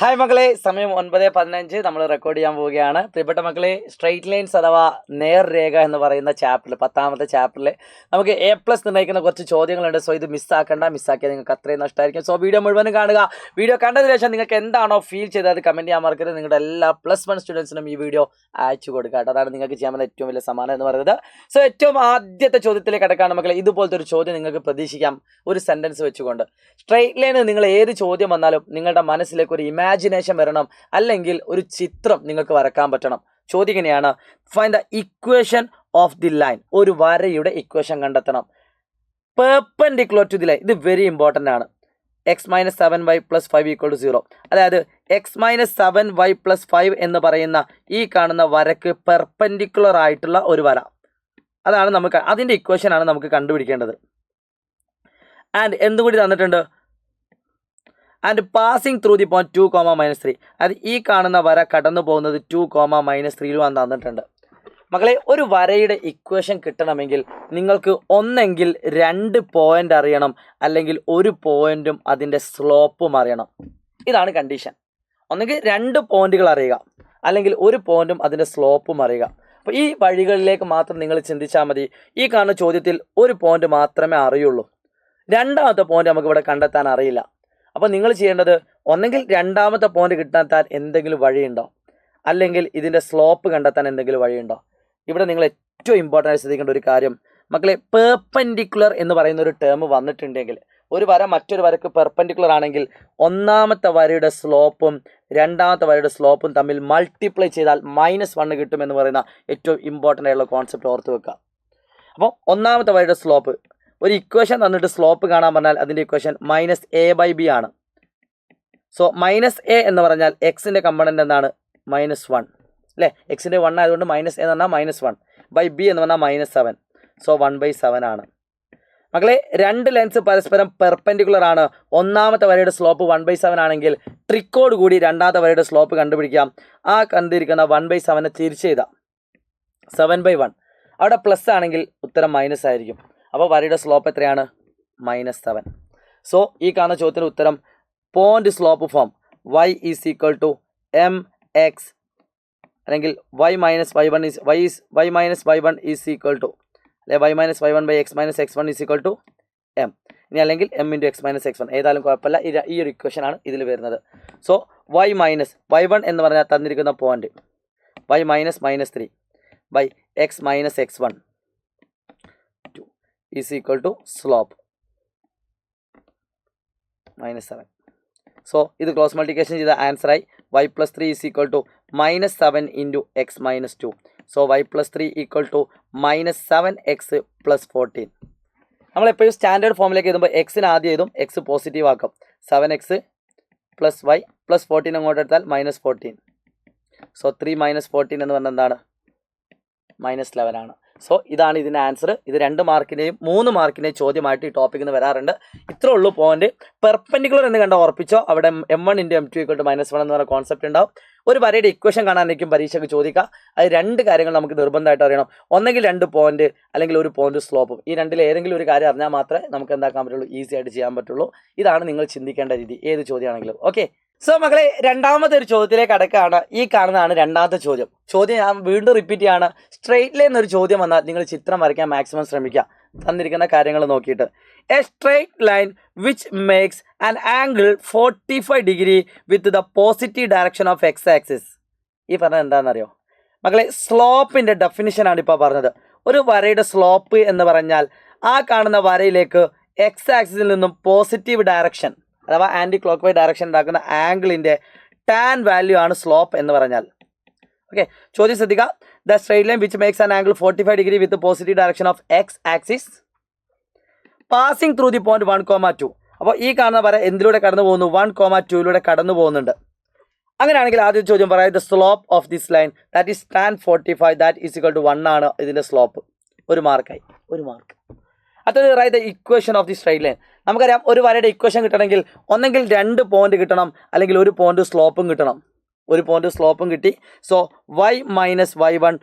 Hi മക്കളെ, സമയം 9:15 നമ്മൾ റെക്കോർഡ് ചെയ്യാൻ പോവുകയാണ്. പ്രിയപ്പെട്ട മക്കളെ, സ്ട്രെയിറ്റ് ലൈൻസ് അഥവാ നേർരേഖ എന്ന് പറയുന്ന ചാപ്റ്ററിൽ 10ാമത്തെ ചാപ്റ്ററിൽ നമുക്ക് A+ നിർണ്ണയിക്കുന്ന കുറച്ച് ചോദ്യങ്ങളുണ്ട്. സോ ഇത് മിസ്സാക്കിയാൽ നിങ്ങൾക്ക് അത്രയും നഷ്ടമായിരിക്കും. സോ വീഡിയോ മുഴുവനും കാണുക. വീഡിയോ കണ്ടതിന് ശേഷം നിങ്ങൾക്ക് എന്താണോ ഫീൽ ചെയ്തത് അത് കമൻറ്റ് ചെയ്യാൻ മറക്കരുത്. നിങ്ങളുടെ എല്ലാ +1 സ്റ്റുഡൻസിനും ഈ വീഡിയോ അയച്ചു കൊടുക്കുക കേട്ടോ. അതാണ് നിങ്ങൾക്ക് ചെയ്യാൻ പറ്റുന്ന ഏറ്റവും വലിയ സമ്മാനം എന്ന് പറയുന്നത്. സോ ഏറ്റവും ആദ്യത്തെ ചോദ്യത്തിലേക്ക് കിടക്കാണ് മക്കളെ. ഇതുപോലത്തെ ഒരു ചോദ്യം നിങ്ങൾക്ക് പ്രതീക്ഷിക്കാം ഒരു സെൻറ്റൻസ് വെച്ചുകൊണ്ട്. സ്ട്രെയിറ്റ് ലൈനിൽ നിങ്ങൾ ഏത് ചോദ്യം വന്നാലും നിങ്ങളുടെ മനസ്സിലേക്ക് ഒരു ഇമാജിനേഷൻ വരണം, അല്ലെങ്കിൽ ഒരു ചിത്രം നിങ്ങൾക്ക് വരക്കാൻ പറ്റണം. ചോദ്യം ഇങ്ങനെയാണ്: find the equation of the line. ഒരു വരയുടെ ഇക്വേഷൻ കണ്ടെത്തണം. Perpendicular to the line. ഇത് വെരി ഇമ്പോർട്ടൻ്റ് ആണ്. x-7y + 5 = 0. അതായത് x-7y + 5 എന്ന് പറയുന്ന ഈ കാണുന്ന വരക്ക് പെർപെൻഡിക്കുലർ ആയിട്ടുള്ള ഒരു വര, അതാണ് നമുക്ക് അതിൻ്റെ ഇക്വേഷനാണ് നമുക്ക് കണ്ടുപിടിക്കേണ്ടത്. ആൻഡ് എന്തുകൂടി തന്നിട്ടുണ്ട്? And passing through the point 2, -3. അത് ഈ കാണുന്ന വര കടന്നു പോകുന്നത് 2, -3 തന്നിട്ടുണ്ട്. മക്കളെ, ഒരു വരയുടെ ഇക്വേഷൻ കിട്ടണമെങ്കിൽ നിങ്ങൾക്ക് ഒന്നെങ്കിൽ 2 പോയിന്റ് അറിയണം, അല്ലെങ്കിൽ ഒരു പോയിന്റും അതിൻ്റെ സ്ലോപ്പും അറിയണം. ഇതാണ് കണ്ടീഷൻ. ഒന്നെങ്കിൽ 2 പോയിന്റുകൾ അറിയുക, അല്ലെങ്കിൽ ഒരു പോയിന്റും അതിൻ്റെ സ്ലോപ്പും അറിയുക. അപ്പോൾ ഈ വഴികളിലേക്ക് മാത്രം നിങ്ങൾ ചിന്തിച്ചാൽ മതി. ഈ കാണുന്ന ചോദ്യത്തിൽ ഒരു പോയിന്റ് മാത്രമേ അറിയുള്ളൂ. രണ്ടാമത്തെ പോയിന്റ് നമുക്ക് ഇവിടെ കണ്ടെത്താൻ അറിയില്ല. അപ്പോൾ നിങ്ങൾ ചെയ്യേണ്ടത് ഒന്നെങ്കിൽ രണ്ടാമത്തെ പോയിന്റ് കിട്ടാൻ എന്തെങ്കിലും വഴിയുണ്ടോ, അല്ലെങ്കിൽ ഇതിൻ്റെ സ്ലോപ്പ് കണ്ടെത്താൻ എന്തെങ്കിലും വഴിയുണ്ടോ. ഇവിടെ നിങ്ങൾ ഏറ്റവും ഇമ്പോർട്ടൻ്റ് ആയി ശ്രദ്ധിക്കേണ്ട ഒരു കാര്യം മക്കളെ, പെർപെൻഡിക്കുലർ എന്ന് പറയുന്ന ഒരു ടേം വന്നിട്ടുണ്ടെങ്കിൽ, ഒരു വര മറ്റൊരു വരക്ക് പെർപെൻഡിക്കുലർ ആണെങ്കിൽ ഒന്നാമത്തെ വരയുടെ സ്ലോപ്പും രണ്ടാമത്തെ വരയുടെ സ്ലോപ്പും തമ്മിൽ മൾട്ടിപ്ലൈ ചെയ്താൽ -1 കിട്ടുമെന്ന് പറയുന്ന ഏറ്റവും ഇമ്പോർട്ടൻ്റ് ആയിട്ടുള്ള കോൺസെപ്റ്റ് ഓർത്ത് വെക്കുക. അപ്പോൾ ഒന്നാമത്തെ വരയുടെ സ്ലോപ്പ്, ഒരു ഇക്വേഷൻ തന്നിട്ട് സ്ലോപ്പ് കാണാൻ പറഞ്ഞാൽ അതിൻ്റെ ഇക്വേഷൻ -a/b ആണ്. സോ -a എന്ന് പറഞ്ഞാൽ എക്സിൻ്റെ കമ്പണൻ്റ് എന്താണ്? -1 അല്ലേ? എക്സിൻ്റെ 1 ആയതുകൊണ്ട് -a എന്ന് പറഞ്ഞാൽ -1 /b എന്ന് പറഞ്ഞാൽ -7. സോ 1/7 ആണ്. മക്കളെ, 2 ലൈൻസ് പരസ്പരം പെർപെൻഡിക്കുലർ ആണ്. ഒന്നാമത്തെ വരയുടെ സ്ലോപ്പ് 1/7 ആണെങ്കിൽ ട്രിക്കോട് കൂടി രണ്ടാമത്തെ വരയുടെ സ്ലോപ്പ് കണ്ടുപിടിക്കാം. ആ കണ്ടിരിക്കുന്ന 1/7 തിരിച്ച് ചെയ്താൽ 7/1. അവിടെ പ്ലസ് ആണെങ്കിൽ ഉത്തരം മൈനസ് ആയിരിക്കും. അപ്പോൾ വരയുടെ സ്ലോപ്പ് എത്രയാണ്? -7. സോ ഈ കാണുന്ന ചോദ്യത്തിന് ഉത്തരം point slope form y = mx, അല്ലെങ്കിൽ y - y1 അല്ലെ y - y1/x - x1 m. ഇനി അല്ലെങ്കിൽ m × x - x1 ഏതായാലും കുഴപ്പമില്ല. ഈ ഒരു ഇക്വേഷനാണ് ഇതിൽ വരുന്നത്. സോ y1 എന്ന് പറഞ്ഞാൽ തന്നിരിക്കുന്ന point y - -3 /x - x1 = slope -7. So ഇത് ക്രോസ് മൾട്ടിപ്ലിക്കേഷൻ ചെയ്ത ആൻസറായി y + 3 = -7 × x - 2. So y + 3 = -7x + 14. നമ്മളെപ്പോഴും സ്റ്റാൻഡേർഡ് ഫോമിലേക്ക് എഴുതുമ്പോൾ എക്സിന് ആദ്യം എഴുതും, എക്സ് പോസിറ്റീവ് ആക്കും. 7x + y + 14 അങ്ങോട്ട് എടുത്താൽ -14. സോ 3 - 14 എന്ന് പറഞ്ഞാൽ എന്താണ്? -11 ആണ്. സോ ഇതാണ് ഇതിൻ്റെ ആൻസർ. ഇത് 2 മാർക്കിൻ്റെയും 3 മാർക്കിൻ്റെയും ചോദ്യമായിട്ട് ഈ ടോപ്പിക്കിൽ നിന്ന് വരാറുണ്ട്. ഇത്രേ ഉള്ളൂ പോയിന്റ്. പെർപെൻഡിക്കുലർ എന്ന് കണ്ട ഉറപ്പിച്ചോ. അവിടെ m1 × m2 = -1 എന്ന് പറഞ്ഞ കോൺസെപ്റ്റ് ഉണ്ടാവും. ഒരു വരയുടെ ഇക്വേഷൻ കാണാനായിരിക്കും പരീക്ഷയ്ക്ക് ചോദിക്കുക. അത് 2 കാര്യങ്ങൾ നമുക്ക് നിർബന്ധമായിട്ട് അറിയണം. ഒന്നെങ്കിൽ 2 പോയിന്റ്, അല്ലെങ്കിൽ ഒരു പോയിന്റ് സ്ലോപ്പും. ഈ രണ്ടിൽ ഏതെങ്കിലും ഒരു കാര്യം അറിഞ്ഞാൽ മാത്രമേ നമുക്ക് എന്താക്കാൻ പറ്റുള്ളൂ, ഈസി ആയിട്ട് ചെയ്യാൻ പറ്റുള്ളൂ. ഇതാണ് നിങ്ങൾ ചിന്തിക്കേണ്ട രീതി ഏത് ചോദ്യമാണെങ്കിലും. ഓക്കെ. സോ മക്കളെ, രണ്ടാമത്തെ ഒരു ചോദ്യത്തിലേക്ക് അടക്കാണ്. ഈ കാണുന്നതാണ് രണ്ടാമത്തെ ചോദ്യം. ഞാൻ വീണ്ടും റിപ്പീറ്റ് ചെയ്യാണ്. സ്ട്രെയിറ്റ് ലൈൻ എന്നൊരു ചോദ്യം വന്നാൽ നിങ്ങൾ ചിത്രം വരയ്ക്കാൻ മാക്സിമം ശ്രമിക്കുക, തന്നിരിക്കുന്ന കാര്യങ്ങൾ നോക്കിയിട്ട്. A straight line which makes an angle 45 degree with the positive direction of x axis. ഈ പറഞ്ഞത് എന്താണെന്നറിയോ മക്കളെ? സ്ലോപ്പിൻ്റെ ഡെഫിനിഷനാണ് ഇപ്പോൾ പറഞ്ഞത്. ഒരു വരയുടെ സ്ലോപ്പ് എന്ന് പറഞ്ഞാൽ ആ കാണുന്ന വരയിലേക്ക് x ആക്സിസിൽ നിന്നും പോസിറ്റീവ് ഡയറക്ഷൻ അഥവാ ആൻറ്റി ക്ലോക്ക് വൈസ് ഡയറക്ഷൻ ഉണ്ടാക്കുന്ന ആംഗിളിൻ്റെ ടാൻ വാല്യൂ ആണ് സ്ലോപ്പ് എന്ന് പറഞ്ഞാൽ. ഓക്കെ, ചോദ്യം ശ്രദ്ധിക്കുക. The straight line which makes an angle 45 degree with positive direction of x axis passing through the point 1, 2. അപ്പോൾ ഈ കാണുന്ന വര എന്തിലൂടെ കടന്നു പോകുന്നു? 1, 2 കടന്നു പോകുന്നുണ്ട്. അങ്ങനെയാണെങ്കിൽ ആദ്യ ചോദ്യം പറയാം, the slope of this line that is tan 45 that is = 1 ആണ് ഇതിൻ്റെ സ്ലോപ്പ്. ഒരു മാർക്ക്. അടുത്തത് write the equation of the straight line. നമുക്കറിയാം, ഒരു വരയുടെ ഇക്വേഷൻ കിട്ടണമെങ്കിൽ ഒന്നെങ്കിൽ 2 പോയിന്റ് കിട്ടണം, അല്ലെങ്കിൽ ഒരു പോയിന്റ് സ്ലോപ്പും കിട്ടണം. ഒരു പോയിന്റ് സ്ലോപ്പും കിട്ടി. So y - y1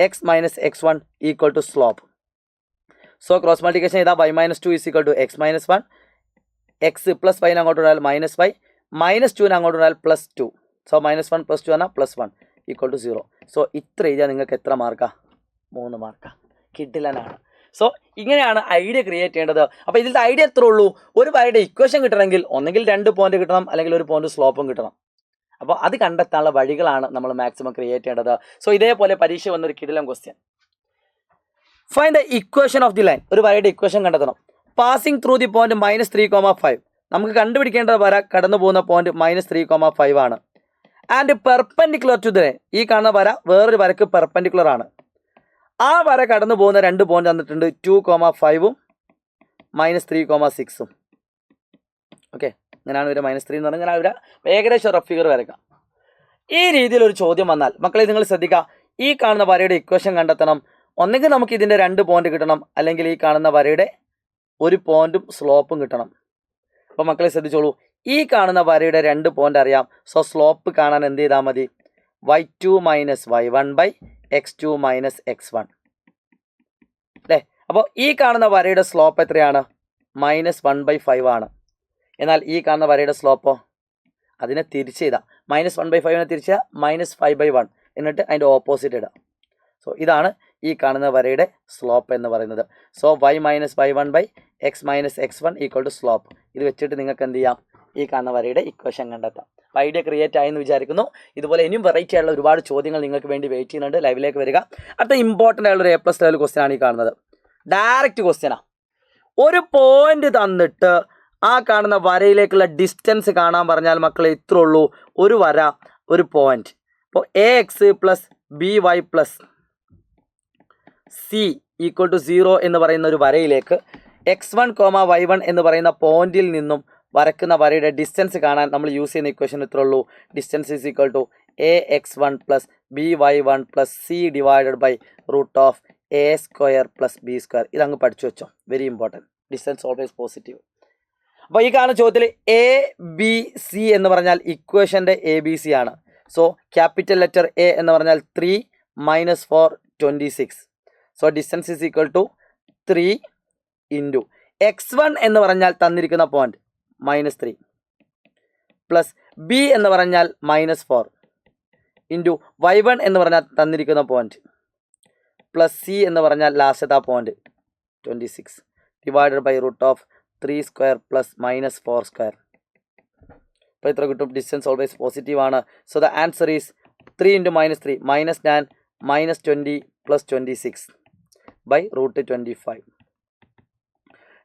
/x - x1 = slope. So cross multiplication ചെയ്താൽ y - 2 = x - 1, x + y അങ്ങോട്ട് ഇടാൽ -y -2 അങ്ങോട്ട് വന്നാൽ +2. സോ -1 +2 എന്നാൽ +1 = 0. സോ ഇത്ര എഴുതിയാൽ നിങ്ങൾക്ക് എത്ര മാർക്കാണ്? 3 മാർക്കാണ്. കിഡിലനാണ്. സോ ഇങ്ങനെയാണ് ഐഡിയ ക്രിയേറ്റ് ചെയ്യേണ്ടത്. അപ്പോൾ ഇതിലത്തെ ഐഡിയ എത്ര ഉള്ളൂ? ഒരു വരയുടെ ഇക്വേഷൻ കിട്ടണമെങ്കിൽ ഒന്നെങ്കിൽ 2 പോയിന്റ് കിട്ടണം, അല്ലെങ്കിൽ 1 പോയിന്റ് സ്ലോപ്പും കിട്ടണം. അപ്പോൾ അത് കണ്ടെത്താനുള്ള വഴികളാണ് നമ്മൾ മാക്സിമം ക്രിയേറ്റ് ചെയ്യേണ്ടത്. സോ ഇതേപോലെ പരീക്ഷ വന്നൊരു കിടിലൻ question. Find the equation of the line. ഒരു വരയുടെ ഇക്വേഷൻ കണ്ടെത്തണം. Passing through the point -3,5. നമുക്ക് കണ്ടുപിടിക്കേണ്ട വര കടന്നു പോകുന്ന പോയിന്റ് -3,5 ആണ്. And perpendicular to the line. ഈ കാണുന്ന വര വേറൊരു വരക്ക് പെർപെൻഡിക്കുലർ ആണ്. ആ വര കടന്നു പോകുന്ന 2 പോയിന്റ് തന്നിട്ടുണ്ട്, 2,5 -3,6. ഓക്കെ, ഇങ്ങനെയാണ് ഒരു -3 എന്ന് പറഞ്ഞാൽ ഇങ്ങനെ ഒരു ഏകദേശം റഫ് ഫിഗർ വരയ്ക്കാം. ഈ രീതിയിൽ ഒരു ചോദ്യം വന്നാൽ മക്കളെ നിങ്ങൾ ശ്രദ്ധിക്കുക, ഈ കാണുന്ന വരയുടെ ഇക്വേഷൻ കണ്ടെത്തണം. ഒന്നെങ്കിൽ നമുക്ക് ഇതിൻ്റെ 2 പോയിന്റ് കിട്ടണം, അല്ലെങ്കിൽ ഈ കാണുന്ന വരയുടെ 1 പോയിന്റും സ്ലോപ്പും കിട്ടണം. അപ്പോൾ മക്കളെ ശ്രദ്ധിച്ചോളൂ, ഈ കാണുന്ന വരയുടെ 2 പോയിന്റ് അറിയാം. സോ സ്ലോപ്പ് കാണാൻ എന്ത് ചെയ്താൽ മതി? y2 - y1 x2 - x1 അല്ലേ? അപ്പോൾ ഈ കാണുന്ന വരയുടെ സ്ലോപ്പ് എത്രയാണ്? -1/5 ആണ്. എന്നാൽ ഈ കാണുന്ന വരയുടെ സ്ലോപ്പോ അതിനെ തിരിച്ച് ചെയ്താൽ -1/5നെ തിരിച്ച് -5/1 എന്നിട്ട് അതിൻ്റെ ഓപ്പോസിറ്റ് ഇടാം. സോ ഇതാണ് ഈ കാണുന്ന വരയുടെ സ്ലോപ്പ് എന്ന് പറയുന്നത്. So y - y1 x - x1 = slope. ഇത് വെച്ചിട്ട് നിങ്ങൾക്ക് എന്ത് ചെയ്യാം? ഈ കാണുന്ന വരയുടെ ഇക്വേഷൻ കണ്ടെത്താം. ഐഡിയ ക്രിയേറ്റ് ആയെന്ന് വിചാരിക്കുന്നു. ഇതുപോലെ ഇനിയും വെറൈറ്റി ആയിട്ടുള്ള ഒരുപാട് ചോദ്യങ്ങൾ നിങ്ങൾക്ക് വേണ്ടി വെയിറ്റ് ചെയ്യുന്നുണ്ട്. ലൈവിലേക്ക് വരിക. അടുത്ത ഇമ്പോർട്ടൻ്റ് ആയിട്ടുള്ള A+ ലെവൽ ക്വസ്റ്റ്യൻ ആണ് ഈ കാണുന്നത്. ഡയറക്റ്റ് ക്വസ്റ്റ്യനാണ്. ഒരു പോയിന്റ് തന്നിട്ട് ആ കാണുന്ന വരയിലേക്കുള്ള ഡിസ്റ്റൻസ് കാണാൻ പറഞ്ഞാൽ മക്കളെ ഇത്രേ ഉള്ളൂ. ഒരു വര, ഒരു പോയിന്റ്. അപ്പോൾ AX + BY + C = 0 എന്ന് പറയുന്ന ഒരു വരയിലേക്ക് x1, y1 എന്ന് പറയുന്ന പോയിന്റിൽ നിന്നും വരക്കുന്ന വരയുടെ ഡിസ്റ്റൻസ് കാണാൻ നമ്മൾ യൂസ് ചെയ്യുന്ന ഇക്വേഷൻ ഇത്രേ ഉള്ളൂ. Distance = AX1 + BY1 + C / √A² + B². ഇതങ്ങ് പഠിച്ചു വെച്ചോ, very important. Distance always positive. അപ്പോൾ ഈ കാണുന്ന ചോദ്യത്തിൽ ABC എന്ന് പറഞ്ഞാൽ ഇക്വേഷൻ്റെ ABC ആണ്. സോ ക്യാപിറ്റൽ ലെറ്റർ A എന്ന് പറഞ്ഞാൽ 3 - 4 26. സോ ഡിസ്റ്റൻസ് = 3 × x1 എന്ന് പറഞ്ഞാൽ തന്നിരിക്കുന്ന പോയിന്റ് -3 പ്ലസ് B എന്ന് പറഞ്ഞാൽ -4 × y1 എന്ന് പറഞ്ഞാൽ തന്നിരിക്കുന്ന പോയിന്റ് പ്ലസ് C എന്ന് പറഞ്ഞാൽ ലാസ്റ്റത്തെ പോയിന്റ് 26 / √3² + -4². അപ്പോൾ ഇത്ര കിട്ടും. ഡിസ്റ്റൻസ് ഓൾവേസ് പോസിറ്റീവ് ആണ്. So the answer is 3 × -3 -9 -20 + 26 / √25.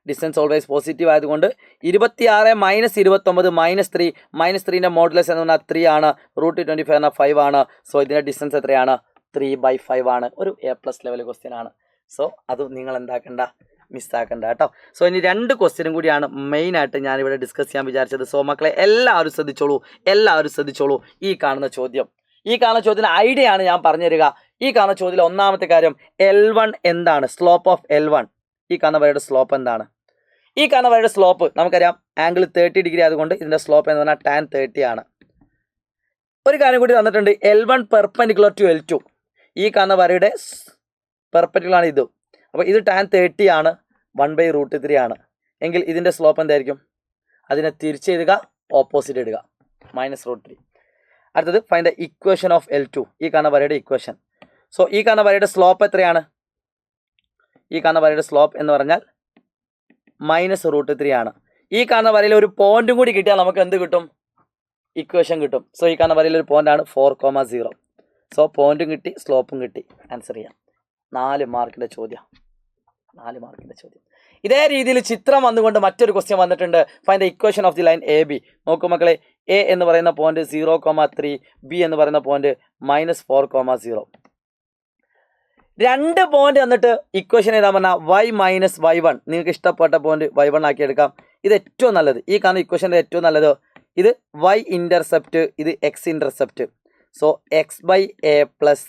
Distance always positive ആയതുകൊണ്ട് 26 - 29 -3 -3ൻ്റെ മോഡുലസ് എന്ന് പറഞ്ഞാൽ 3 ആണ്. √25 എന്നാൽ 5 ആണ്. സോ ഇതിൻ്റെ ഡിസ്റ്റൻസ് എത്രയാണ്? 3/5 ആണ്. ഒരു A+ ലെവൽ ക്വസ്റ്റ്യൻ ആണ്. സോ അത് നിങ്ങൾ എന്താക്കണ്ട, മിസ്സാക്കണ്ട കേട്ടോ. സോ ഇനി 2 ക്വസ്റ്റ്യനും കൂടിയാണ് മെയിനായിട്ട് ഞാനിവിടെ ഡിസ്കസ് ചെയ്യാൻ വിചാരിച്ചത്. സോ മക്കളെ എല്ലാവരും ശ്രദ്ധിച്ചോളൂ. ഈ കാണുന്ന ചോദ്യത്തിന് ഐഡിയ ആണ് ഞാൻ പറഞ്ഞു തരിക. ഈ കാണുന്ന ചോദ്യത്തിൽ ഒന്നാമത്തെ കാര്യം L1 എന്താണ്? Slope of L1. ഈ കാണുന്ന വരയുടെ സ്ലോപ്പ് എന്താണ്? ഈ കാണുന്ന വരയുടെ സ്ലോപ്പ് നമുക്കറിയാം ആംഗിൾ 30 ഡിഗ്രി ആയതുകൊണ്ട് ഇതിൻ്റെ സ്ലോപ്പ് എന്ന് പറഞ്ഞാൽ tan 30 ആണ്. ഒരു കാര്യം കൂടി തന്നിട്ടുണ്ട്, L1 പെർപെൻഡിക്കുലർ ടു L2. ഈ കാണുന്ന വരയുടെ പെർപെൻഡിക്കുലർ ആണ് ഇത്. അപ്പോൾ ഇത് tan 30 ആണ്, 1/√3 ആണ്. എങ്കിൽ ഇതിൻ്റെ സ്ലോപ്പ് എന്തായിരിക്കും? അതിനെ തിരിച്ച് എഴുതുക, ഓപ്പോസിറ്റ് ഇടുക, -√3. അടുത്തത് find the equation of L2. ഈ കാണുന്ന വരയുടെ ഇക്വേഷൻ. സോ ഈ കാണുന്ന വരയുടെ സ്ലോപ്പ് എത്രയാണ്? ഈ കാണുന്ന വരയുടെ സ്ലോപ്പ് എന്ന് പറഞ്ഞാൽ -√3 ആണ്. ഈ കാണുന്ന വരയിൽ ഒരു പോയിന്റും കൂടി കിട്ടിയാൽ നമുക്ക് എന്ത് കിട്ടും? ഇക്വേഷൻ കിട്ടും. സോ ഈ കാണുന്ന വരയിൽ ഒരു പോയിന്റാണ് 4,0. സോ പോയിന്റും കിട്ടി, സ്ലോപ്പും കിട്ടി. ആൻസർ ചെയ്യാം. 4 മാർക്കിൻ്റെ ചോദ്യം. ഇതേ രീതിയിൽ ചിത്രം വന്നുകൊണ്ട് മറ്റൊരു ക്വസ്റ്റ്യൻ വന്നിട്ടുണ്ട്. Find the equation of the line AB. നോക്കൂ മക്കളെ, A എന്ന് പറയുന്ന പോയിന്റ് 0,3, B എന്ന് പറയുന്ന പോയിന്റ് -4,0. 2 പോയിന്റ് തന്നിട്ട് ഇക്വേഷൻ എഴുതാൻ പറഞ്ഞാൽ y - y1. നിങ്ങൾക്ക് ഇഷ്ടപ്പെട്ട പോയിന്റ് y1 ആക്കി എടുക്കാം. ഇത് ഏറ്റവും നല്ലത്. ഈ കാണുന്ന ഇക്വേഷൻ്റെ ഏറ്റവും നല്ലത് ഇത് y ഇൻ്റർസെപ്റ്റ്, ഇത് x intercept. So x/a +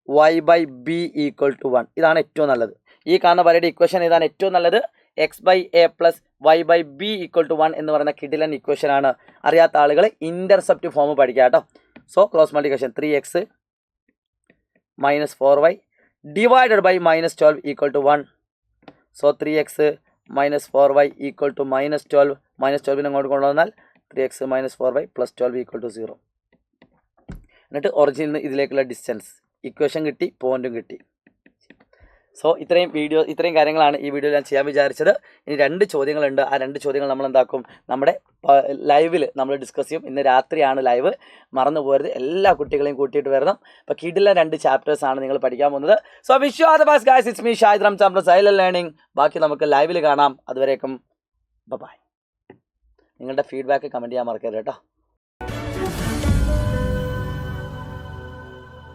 y/b = 1. ഇതാണ് ഏറ്റവും നല്ലത്. ഈ കാണുന്ന വരയുടെ ഇക്വേഷൻ എഴുതാൻ ഏറ്റവും നല്ലത് x/a + y/b = 1 എന്ന് പറയുന്ന കിഡിലൻ ഇക്വേഷൻ ആണ്. അറിയാത്ത ആളുകൾ ഇൻ്റർസെപ്റ്റ് ഫോം പഠിക്കുക കേട്ടോ. So cross multiplication 3x - 4y / -12 = 1. So 3x - 4y = -12. -12 അങ്ങോട്ട് കൊണ്ടുവന്നാൽ 3x - 4y + 12 = 0. എന്നിട്ട് ഒറിജിനിൽ നിന്ന് ഇതിലേക്കുള്ള ഡിസ്റ്റൻസ് ഇക്വേഷൻ കിട്ടി, പോയിന്റും കിട്ടി. സോ ഇത്രയും കാര്യങ്ങളാണ് ഈ വീഡിയോയിൽ ഞാൻ ചെയ്യാൻ വിചാരിച്ചത്. ഇനി 2 ചോദ്യങ്ങളുണ്ട്. ആ 2 ചോദ്യങ്ങൾ നമ്മൾ എന്താക്കും, നമ്മുടെ ലൈവിൽ നമ്മൾ ഡിസ്കസ് ചെയ്യും. ഇന്ന് രാത്രിയാണ് ലൈവ്, മറന്നു പോകരുത്. എല്ലാ കുട്ടികളെയും കൂട്ടിയിട്ട് വരണം. അപ്പോൾ കിടിലൻ 2 ചാപ്റ്റേഴ്സ് ആണ് നിങ്ങൾ പഠിക്കാൻ പോകുന്നത്. So wish you all the best guys. It's me Shahid Ramzan from silent learning. ബാക്കി നമുക്ക് ലൈവിൽ കാണാം. അതുവരേക്കും ബൈ. നിങ്ങളുടെ ഫീഡ്ബാക്ക് കമൻറ്റ് ചെയ്യാൻ മറക്കരുത് കേട്ടോ.